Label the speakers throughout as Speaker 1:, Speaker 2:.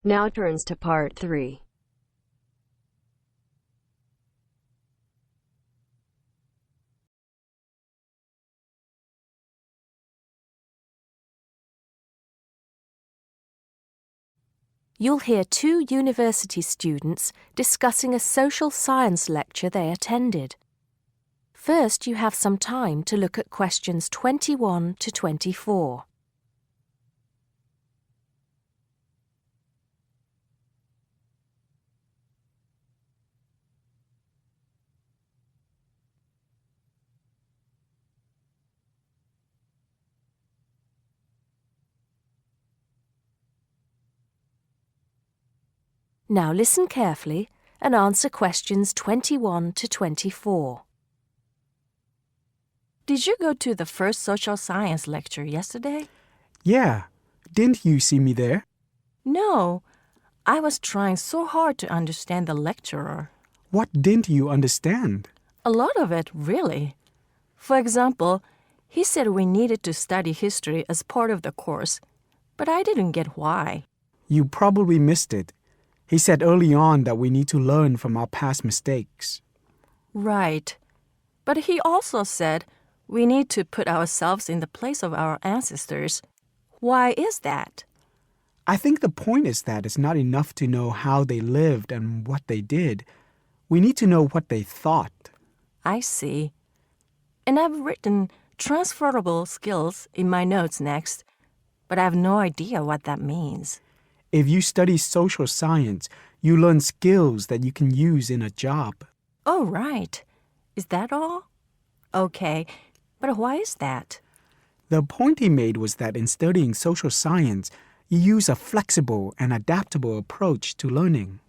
Speaker 1: Now turns to part 3.
Speaker 2: You'll hear 2 university students discussing a social science lecture they attended. First, you have some time to look at questions 21 to 24. Now listen carefully and answer questions 21 to 24.
Speaker 3: Did you go to the first social science lecture yesterday?
Speaker 4: Yeah. Didn't you see me there?
Speaker 3: No. I was trying so hard to understand the lecturer.
Speaker 4: What didn't you understand?
Speaker 3: A lot of it, really. For example, he said we needed to study history as part of the course, but I didn't get why.
Speaker 4: You probably missed it. He said early on that we need to learn from our past mistakes.
Speaker 3: Right. But he also said we need to put ourselves in the place of our ancestors. Why is that?
Speaker 4: I think the point is that it's not enough to know how they lived and what they did. We need to know what they thought.
Speaker 3: I see. And I've written transferable skills in my notes next, but I have no idea what that means.
Speaker 4: If you study social science, you learn skills that you can use in a job.
Speaker 3: Oh, right. Is that all? Okay, but why is that?
Speaker 4: The point he made was that in studying social science, you use a flexible and adaptable approach to learning.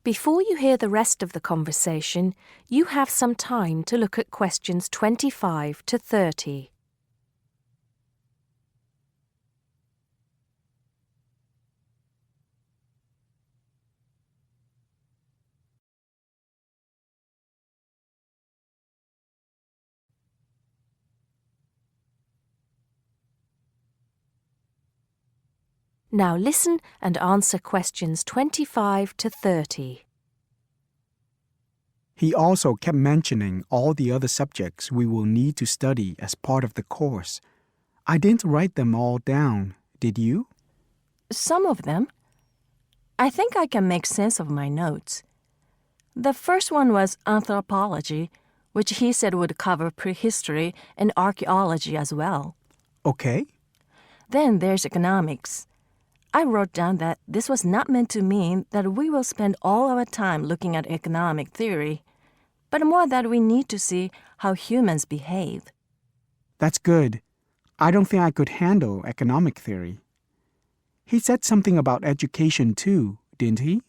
Speaker 2: Before you hear the rest of the conversation, you have some time to look at questions 25 to 30. Now listen and answer questions 25 to 30.
Speaker 4: He also kept mentioning all the other subjects we will need to study as part of the course. I didn't write them all down, did you?
Speaker 3: Some of them. I think I can make sense of my notes. The first one was anthropology, which he said would cover prehistory and archaeology as well.
Speaker 4: Okay.
Speaker 3: Then there's economics. I wrote down that this was not meant to mean that we will spend all our time looking at economic theory, but more that we need to see how humans behave.
Speaker 4: That's good. I don't think I could handle economic theory. He said something about education too, didn't he?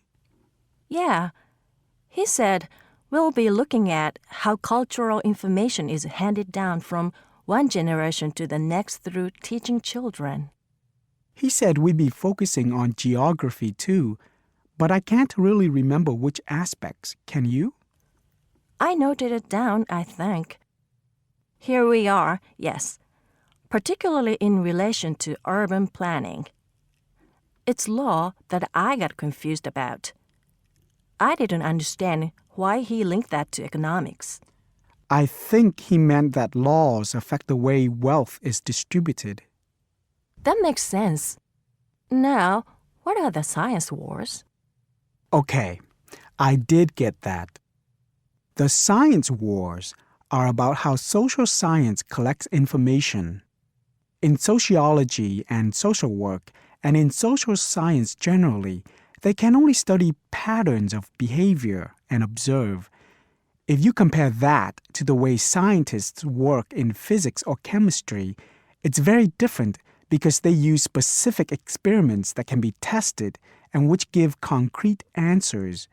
Speaker 3: Yeah. He said we'll be looking at how cultural information is handed down from one generation to the next through teaching children.
Speaker 4: He said we'd be focusing on geography too, but I can't really remember which aspects. Can you?
Speaker 3: I noted it down, I think. Here we are, yes, particularly in relation to urban planning. It's law that I got confused about. I didn't understand why he linked that to economics.
Speaker 4: I think he meant that laws affect the way wealth is distributed.
Speaker 3: That makes sense. Now, what are the science wars?
Speaker 4: Okay, I did get that. The science wars are about how social science collects information. In sociology and social work, and in social science generally, they can only study patterns of behavior and observe. If you compare that to the way scientists work in physics or chemistry, it's very different because they use specific experiments that can be tested and which give concrete answers.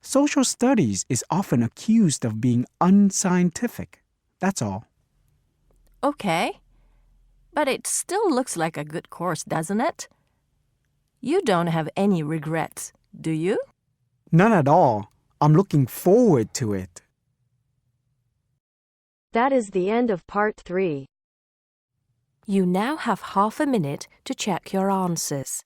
Speaker 4: Social studies is often accused of being unscientific. That's all.
Speaker 3: Okay. But it still looks like a good course, doesn't it? You don't have any regrets, do you?
Speaker 4: None at all. I'm looking forward to it.
Speaker 1: That is the end of part 3.
Speaker 2: You now have half a minute to check your answers.